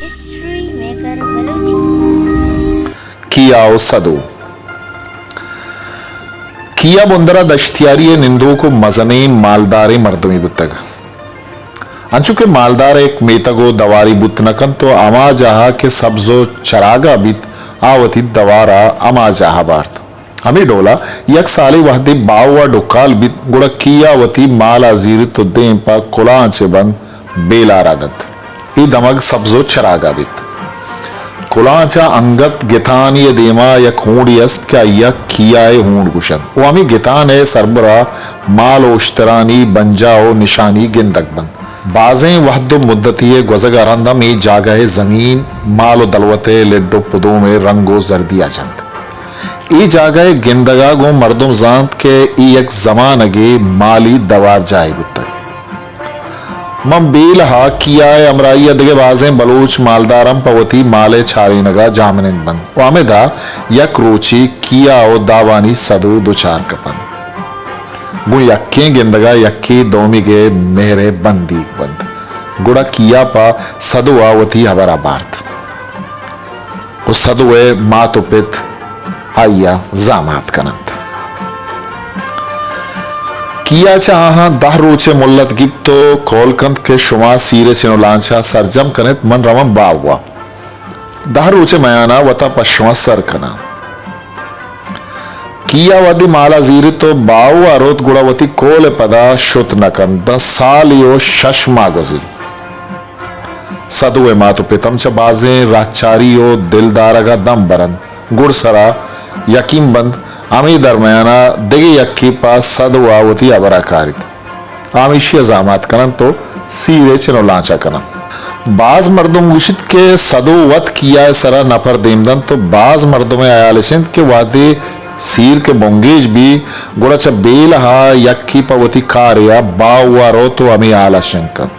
History maker Balochi कियाओ सदो किया बुंदरा दश्तियारी निंदो को मजने मालदारे मर्दमी बुतग अंचुके मालदार एक मेतगो दवारी बुतनकन तो अमा जहा के सब्जो चरागा बित आवती दवारा अमा जहा बार्थ हमें डोला यक साले वहदे बावा डुकाल बित गुड़ा कियावती माला जीर तो दें पा कुलां से बंद बेला रादत ये दमग सब्जो चरागा बित कुलाचा अंगत गितान ये देमा यक हूंड यस्त क्या यक कियाए हूंड गुशन वो हमें गितान है सरबरा माल ओश्तरानी बंजाओ निशानी गिंदक बंद बाजें वहदो मुद्दती गुजगा रंदम ये जागा जमीन मालो दलवते लेडो पुदो में रंगो जर्दिया चंद ये जागा गिंदगा गो मर्दुम जांत के एक जमानगे माली दवार जाए बुत्तर मम बेल हा किया अमराई अदगे बाजें बलोच मालदारम पवती माले छारी नगा जामनिन बन वामेदा यक रोची किया ओ दावानी सदो दुचार कपन गु यक्के गिंदगा यक्के दोमिगे मेरे बंदी बंद गुड़ा किया पा सदो आवती हबरा बार्थ उस सदुए मातुपित आया जामात कनंत किया चाहा दह रोचे मुल्लत गिप्तो कोलकंत के शुमा सीरे सिनोलांचा सरजम कनेत मन रमम बाववा दह रोचे मयाना वता पश्चिमा सर कना किया वदी माला जीरी तो बाववा रोत गुड़ावती कोले पदा शुत नकन 10 साल यो शशमा गजी सदुए मातु पितम च बाजे राचारियो दिलदारगा दम बरन गुड़सरा यकीम बंद आमी दरमयाना दिगे यक्की पास सदवावती अबराकारित आमिशी जामात कनन तो सीरे चनो लांचा कनन बाज मर्दुम विशित के सदोवत किया सरा नफर देमदन तो बाज मर्दुम आयालिसिंद के वादे सीर के बोंगेज भी गुड़ा च बेलहा यक्की पवती कार्या बावा रो तो अमी आला शंकन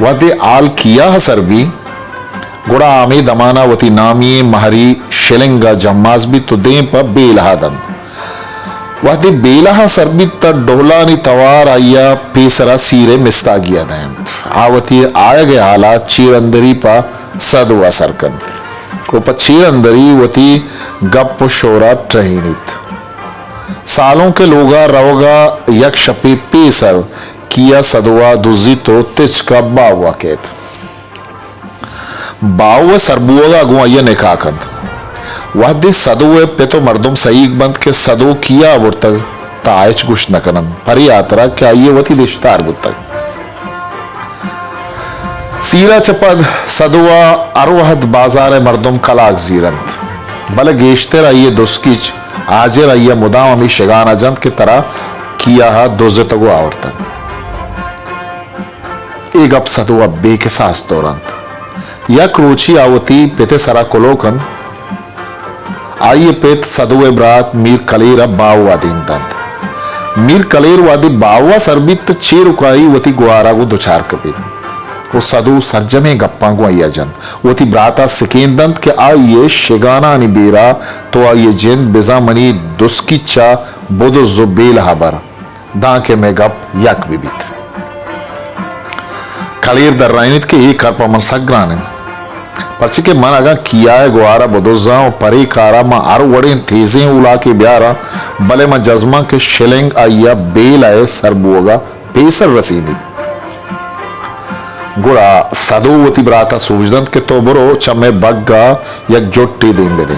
वादे आल किया सर भी गुड़ा आमी दमाना वती नामी महरी शिलिंगा जम्माज भी तो दें पर बेलहा दंत वादे बेलहा सरबी त डोलानी तवार आया पेसरा सीरे मिस्ता गया दंत आवती आया गया आला चीरंदरी पा सदवा सरकन को पा चीरंदरी वती गप शोरा ट्रहीनित सालों के लोगा रवगा यक शपी पेसर किया सदवा दुजी तो तिच का बावा केत बाव सरबुआ गु निकाकंद वह दि सदुए पे तो मर्दुम सही बंद के सदो किया बुर्तग तायच गुश नकनन परी यात्रा क्या ये वती दिशतार बुर्तग सीरा चपद सदुआ अरवहद बाजार मर्दुम कलाक जीरंत भले गेश्ते रहिए दुस्किच आजे रहिए मुदाम अमी शगाना जंत के तरह किया हा दोजतगो आवरतन एक अब सदुआ बे के सास तोरंत यक रोची आवती पेते सरा कोलोकन आइए पेत सदुए ब्रात मीर कलेर बाव वादीम दंत मीर कलेर वादी बावा सरबित चेरुकाई वती गुआरा गो दुचार कपित वो सदु सरजमे गप्पा गो आइया जन वती ब्राता सिकेन दंत के आइए शेगाना निबेरा तो आइए जिन बिजामनी दुस्किचा बोदो जुबेल हबर दांके में गप यक बिबित कलेर दर्राइनित के एक कर पमन सग्राने पर्ची के मन अगा किया है गुआरा बदोजा और परी कारा मा आरु वड़े तेजे उला के ब्यारा भले मा जज्मा के शिलिंग आया बेल आए सरबुआ पेसर रसीदी गुड़ा सदोवती ब्राता सूजदंत के तो बरो चमे बग्गा यक जोट्टी दें बेदे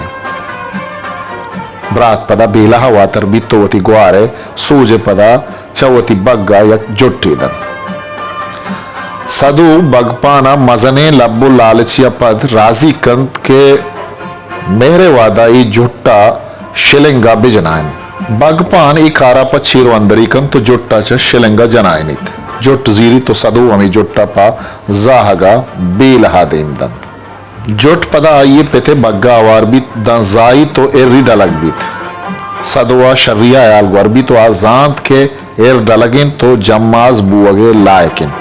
ब्रात पदा बेला हवा तरबी तो वती गुआरे सूजे पदा चवती बग्गा यक जोट्टी दन सदु बगपाना मजने लब्बु लालचिया पद राजी कंत के मेरे वादा ई जुट्टा शिलिंगा बिजनायन बगपान ई कारा पा चीरो अंदरी कंत तो जुट्टा च शिलिंगा जनायनित जुट जीरी तो सदु अमी जुट्टा पा जाहगा बेलहा देम दंत जुट पदा आइए पेते बग्गा आवार बीत दंजाई तो एर्री डलग बीत सदुआ शर्रिया याल गरबी तो आजांत के एर डलगिन तो जम्माज बुवगे लायकिन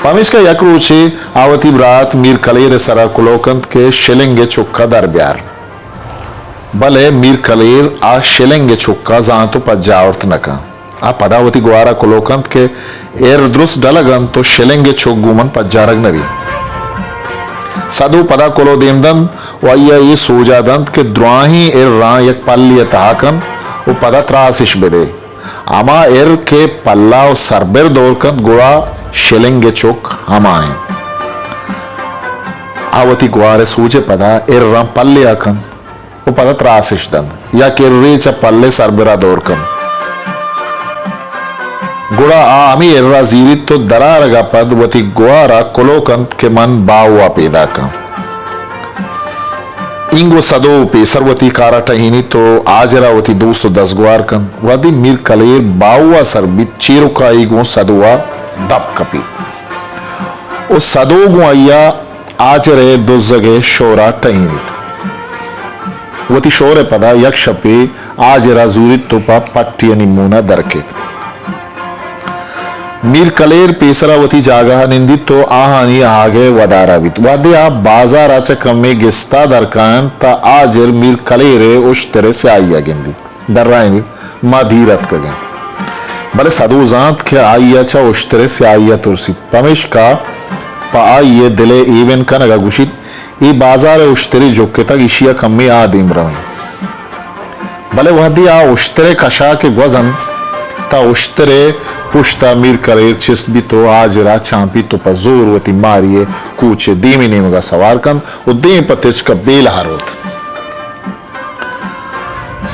पमिश का यक रूचे आवती ब्रात मीर कलेर सरा कुलोकंत के शिलिंगे चुक्का दरब्यार भले मीर कलेर आ शिलिंगे चुक्का जांतो पज्जावर्त नका आ पदावती गुआरा कुलोकंत के एर द्रुस डलगन तो शिलिंगे चुक गुमन पज्जारग नरी सदु पदा कोलो देमदंत वय्या ये सोजा दंत के द्रोही इर्रा यक पल्लिय ताकन वो पदा त्रासिश बेदे आमा इर के पल्ला और सरबेर दोरकंत गुड़ा शिलिंगे चुक हमाएं आवती गुआरे सूचे पदा इर्रा पल्लिया कन वो पदा त्रासिश दंत या किर्री च पल्ले सरबेरा दोरकन गुड़ा आमी इर्रा जीवित तो दरारगा पद वती गुआरा कोलोकंत के मन बाहुआ पैदा का इंगो सदो पेसरवती कारा टहीनी तो आजरावती 210 गुआर कन वदी मीर कलेर बाहुआ सरबित चेरुका इगो सदुआ दब कपी ओ सदो गुआया आजरे दुजगे शोरा टहीनी वती शोरे पदा यक्षपे आजरा जूरित तो पा पट्टी निमूना दरके मीर कलेर पेसरावती जागा निंदित तो आहानी आगे वदारावित वादे आप बाजाराचा कम्मे गिस्ता दरकान ता आजर मीर कलेरे उस तरह से आइया गिंदी दर्रायनी माधीरत कगे भले सदू जांत के आइया चा उस तरह से आइया तुरसी पमेश का पा आइये दिले इवन का नगा गुशित ये बाजार उस तरह जो के तक इशिया कम्मे आदिम रहे भले वादे आ उस तरह कशा के वजन ता उस तरह पुश्ता मीर कलेर चिस्बी तो आजरा चांपी तो पजोर वती मारिये कूचे दीमी नेमगा सवार कन उद्देम पतिच का बेल हारोत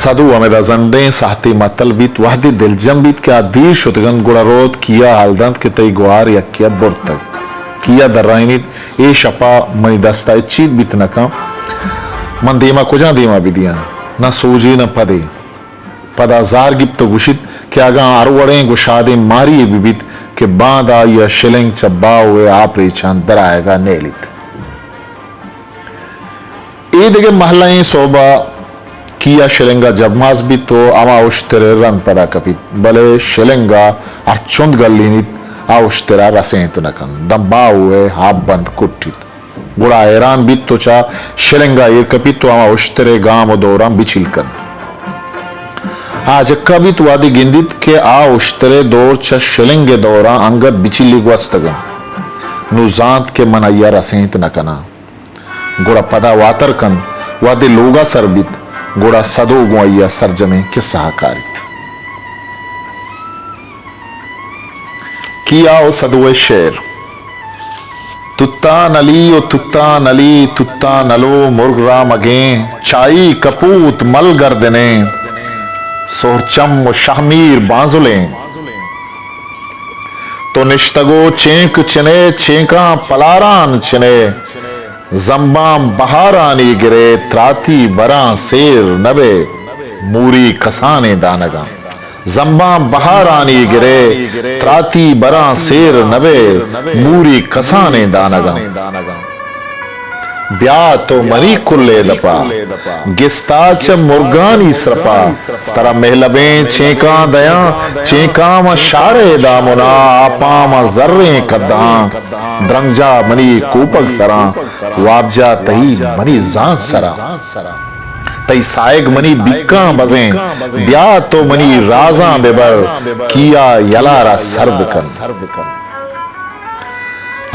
सदु अमेदा जंडे साहती मतल बीत वाहदी दिलजम बीत क्या दीर शुतगन गुड़ा रोत किया हालदंत के तई गुआर या किया बुरतक किया दर्राइनित ए शपा मनी दस्ता चीत बीत नका मन देमा कुजा देमा भी दिया ना सोजी न पदे पदा जार गिप तो गुशित क्या गा अरवड़े गुशादे मारी बिबित के बांदा या शिलिंग चब्बा हुए आप रेचान दराएगा नेलित ए देगे महलाएं सोबा किया शिलिंगा जबमाज भी तो आमा उश्तरे रंग पदा कपित भले शिलिंगा अर्चुंद गल्लीनित आ उश्तरा रसेंत नकन दम्बा हुए हाथ बंद कुट्टित गुड़ा ऐरान बीत तो चा शिलिंगा ये कपित तो आमा उश्तरे गाम दौरा बिचिलकन आज कबित वादी गिंदित के आ उश्तरे दौर च शिलिंगे दौरा अंगत बिचिली वस्तगन नुजांत के मनैया रसेंत नकना गुड़ा पदा वातर कन वादी लोगा सरबित गुड़ा सदो गुआया सरजमे के सहकारित किया ओ सदुए शेर तुत्ता नली तुत्ता नलो मुर्गरा मगे चाई कपूत मल गर्दने सोरचम व शाहमीर बाजुले तो निश्तगो चेंक चने चेंका पलारान चने जम्बाम बहारानी गिरे त्राती बरा सेर नबे मूरी कसाने दानगा जम्बाम बहारानी गिरे त्राती बरा सेर नबे मूरी कसाने दानगा ब्या तो मनी कुल्ले दपा गिस्ताच मुर्गानी सरपा तरा महलबे चेका दया चेका म शारे दामुना आपा म जर्रे कद्दा द्रंजा मनी कूपक सरा वाबजा तही मनी जान सरा तई सायग मनी बिक्का बजें ब्या तो मनी राजा बेबर किया यलारा सर्बकन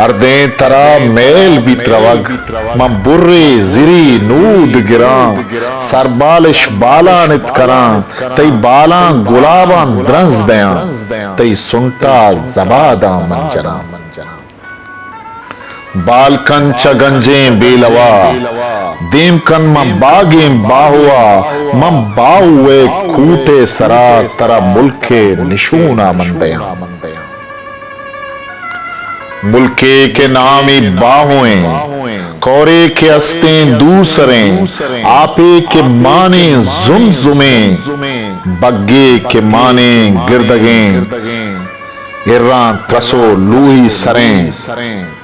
अर्दे तरा मेल बित्रवग मम बुर्रे जिरी नूद गिरा सरबालिश बाला नित करा तई बाला गुलाबा द्रंस दया तई सुंटा जबादा मंजरा बालकन च गंजे बेलवा देम कन मम बागे बाहुआ मम बाहुए खूटे सरा तरा मुल्के निशूना मंदया मुल्के के नामी बाहुएं कौरे के अस्ते दूसरे आपे के माने जुमजुमे बग्गे के माने गिरदगे इर्रा त्रसो लूही सरें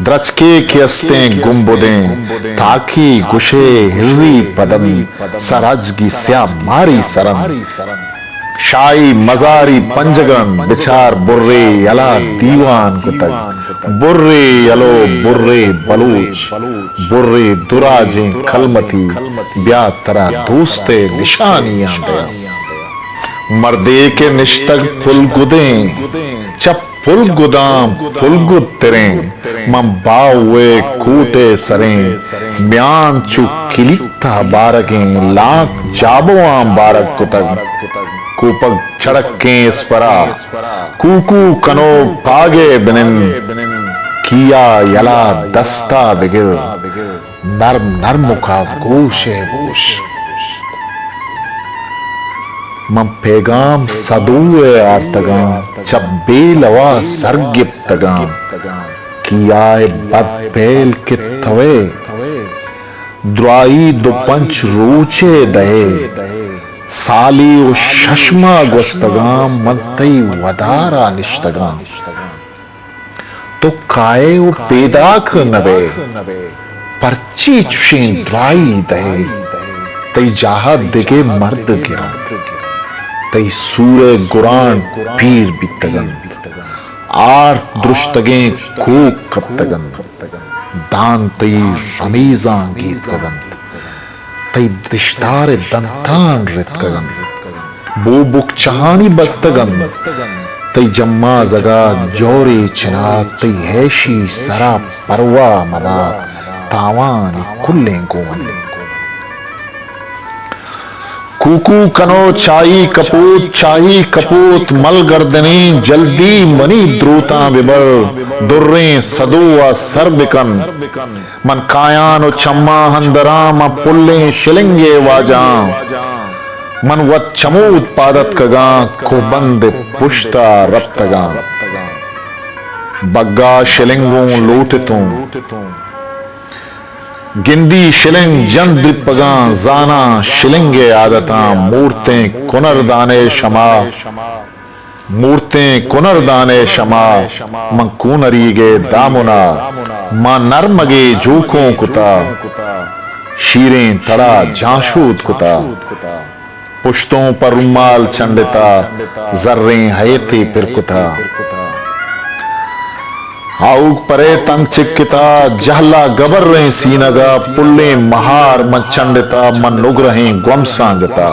द्रचके के अस्ते गुम्बुदें ताकि गुशे हिर्री पदम सरज की स्या मारी सरन शाही मजारी पंजगन बिचार बुर्रे यला दीवान कुतक बुर्रे यलो बुर्रे बलूच बुर्रे दुराजे खलमती ब्या तरा दोस्ते निशानियां दया मर्दे के निश्तग पुल गुदे चप पुलगुदाम पुलगुद तेरे मम बावे कूटे सरें म्यान चु किलिता बारकें लाख जाबोआं बारक कुतग कूपग चढ़क के स्परा कूकू कनो पागे बिनिन किया यला दस्ता बिगिल नर्म नर्मुखा गोशे गोश मम पेगाम सदुए आर्तगाम चब्बेलवा सरगिप्तगाम कियाए बदबेल के थवे द्वाई दो पंच रूचे दहे साली उ शश्मा गोस्तगाम मनतई वदारा निष्तगाम तो काए उ पेदाख नबे परची चुशें द्वाई दहे तई जाहा दिगे मर्द गिरा तई सूरे गुरान पीर बितगन आर दृष्टगे खूब कप्तगन दान तई रमीजा गीत गगन तई दिश्तार दंतान रित गगन बो बुक चहानी बस्तगन तई जम्मा जगा जोरे चिना तई हैशी सरा परवा मना तावानी कुल्ले गोवन कूकू कनो चाई कपूत मल गर्दने जल्दी मनी द्रूता बिबर दुर्रे सदुआ सरबिकन मन कायान चम्मा हंदरा म पुल्ले शिलिंगे वाजा मन वत चमो उत्पादत कगा को बंद पुष्टा रप्तगा बग्गा शिलिंगों लूटतों गिंदी शिलिंग जन द्रिपगा जाना शिलिंगे आदता मूर्तें कुनरदाने शमा मन कूनरीगे दामुना मां नरमगे जूकों कुता शीरें तड़ा जाशूद कुता पुश्तों पर रुमाल चंडिता जर्रें हयते पिरकुता आउग परे तंग चिक्किता जहला गबर रहे सीनगा पुल्ले महार मन चंडिता मन नुग रहे ग्वम सांजता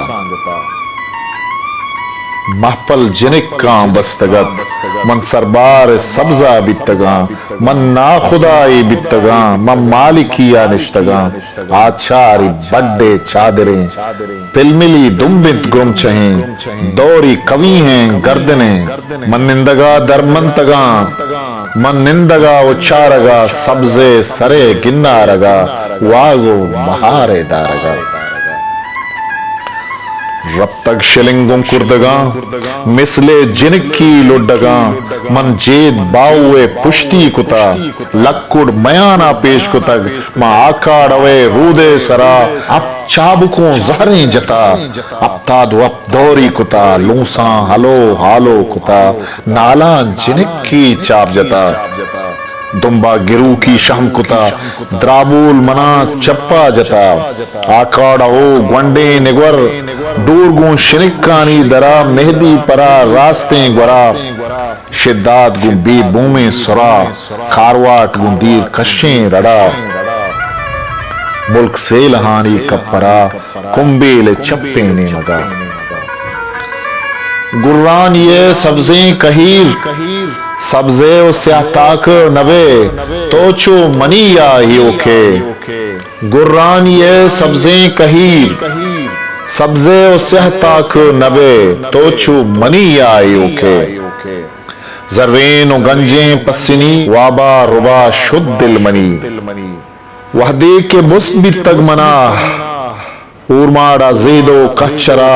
महपल जिनिक का बस्तगत मन सरबार सब्जा बितगा मन ना खुदाई बितगा मन मालिकिया निश्तगा आचारी बड्डे चादरे पिलमिली दुम्बित गुम चहें दौरी कवि हैं गर्दने मन निंदगा दरमंतगा मन निंदगा उच्चारगा सब्जे सरे गिन्नारगा वागो महारे दारगा रब तक शिलिंगों कुर्दगा मिसले जिनकी लुडगा मन जेद बाउए पुष्टि कुता लक्कुड़ मयाना पेश कुतग मा आकाड़वे रूदे सरा अब चाबुकों जहरें जता अब तादु अब दौरी कुता लूसा हलो हालो कुता नाला जिनकी चाप जता दुम्बा गिरू की शाम कुता द्राबूल मना चप्पा जता आकाड़ा हो ग्वंडे निगवर डूरगू शिनिकानी दरा मेहदी परा रास्ते ग्वरा शिद्दात गु बी बूमे सुरा खारवाट गु दीर कशें रड़ा मुल्क से लहानी कपरा कुंबेल चप्पे ने मगा गुर्रान ये सब्जे कहीर सब्जे स्याताक नबे तोचो मनिया ही ओके गुर्रान ये सब्जे कहीर सब्जे स्याताक नबे तोचो मनिया ही ओके जरवेन गंजे पसिनी वाबा रुबा शुद्ध दिल मनी वह देख के मुस्बी तग मना ऊर्माड़ा जेदो कच्चरा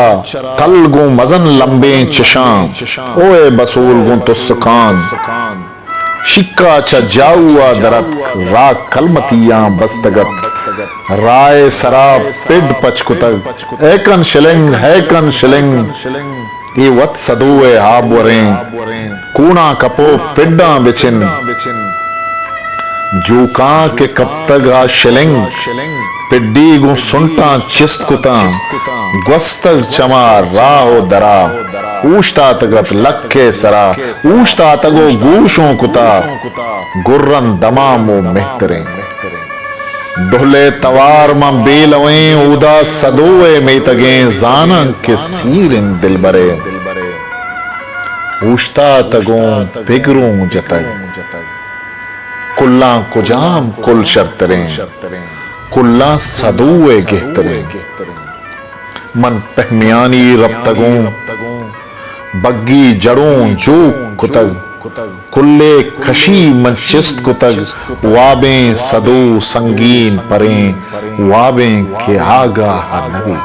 तलगु मजन लंबे चशां ओए बसूल गु तो सुकान शिक्का च जाऊआ दरत रा कलमतियां बस्तगत राय सराब पिड पचकुतग एकन शिलिंग ये वत सदुए हाबवरें कूणा कपो पिड्डा बिचिन जूका के कप्तगा शिलिंग पिड्डी गु सुंटा चिस्त कुता ग्वस्तग चमा राहो दरा ऊष्टा तगत लक्के सरा ऊष्टा तगो गूशों कुता गुर्रन दमामो मेहतरे डोले तवार मा बेलवे उदा सदोए में तगे जाना के सीरिन दिल बरे ऊष्ता तगों बिगरूं जतग कुल्ला कुजाम कुल शर्तरें कुल्ला सदुए गेहतरें मन पहमियानी रब्तगों बग्गी जड़ों जो कुतग कुल्ले कशी मंचिस्त कुतग वाबें सदो संगीन परें वाबें के आगा नबी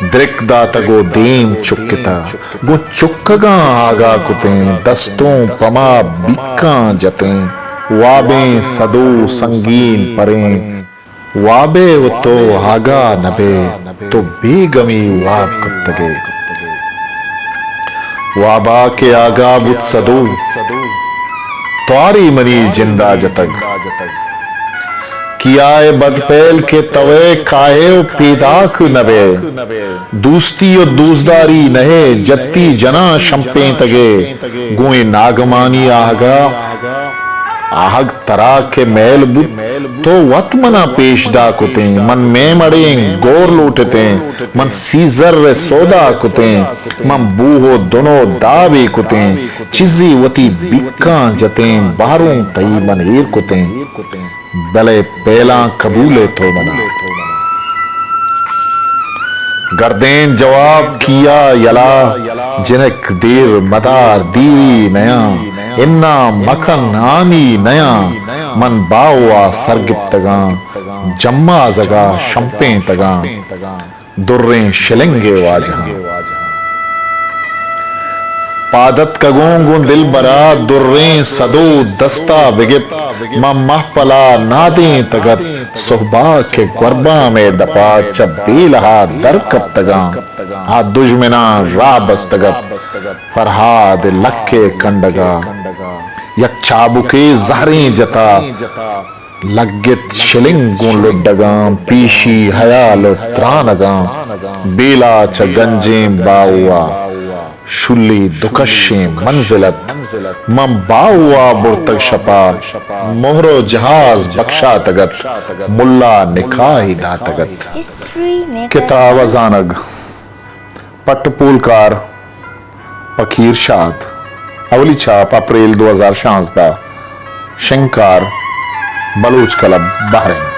दृक्दा तगो देम चुक्किता गो चुक्कगा आगा कुतें दस्तों पमा बिक्का जतें वाबें सदो संगीन परें वाबे वो तो आगा नबे तो बेगमी वाब कब तगे वाबा के आगा बुत सदो त्वारी मनी जिंदा जतग कियाए बदपेल के तवे काहे पीदाक नबे दूस्ती और दूसदारी नहे जत्ती जना शंपे तगे गुए नागमानी आगा आहग तरा के मेल बुत तो वत मना पेशदा कुते मन में मड़े गोर लूटते मन सीजर रे सोदा कुते मन बूहो दोनों दावे कुते चिजी वती बिक्का जते बारों तई मन हीर कुते बले पेला कबूले तो मना गर्देन जवाब किया यला जिनक देर मदार दी नया इन्ना मखन आनी नया मन बावा सरगिप तगा जम्मा जगा शंपे तगा दुर्रे शिलेंगे वाजहा पादत कगोंगो दिल बरा दुर्रे सदो दस्ता बिगिप महपला नादे तगत सुहबा के गुरबा में दपा चब्बीलहा दर कब तगा हा दुश्मना रा बस्तगत फरहाद लक्के कंडगा यक चाबुके जहरे जता लगित शिलिंगों लुड्डगा पीशी हयाल त्रानगा बेला च गंजे बाउआ शुल्ली दुकशे मंजिलत मम बाउआ बुरतक शपा मोहरो जहाज बख्शा तगत मुल्ला निकाही ना तगत किताब जानग पट्टपूलकार फकीर शाद अवली छाप अप्रैल 2016 शंकार बलूच क्लब बहरीन।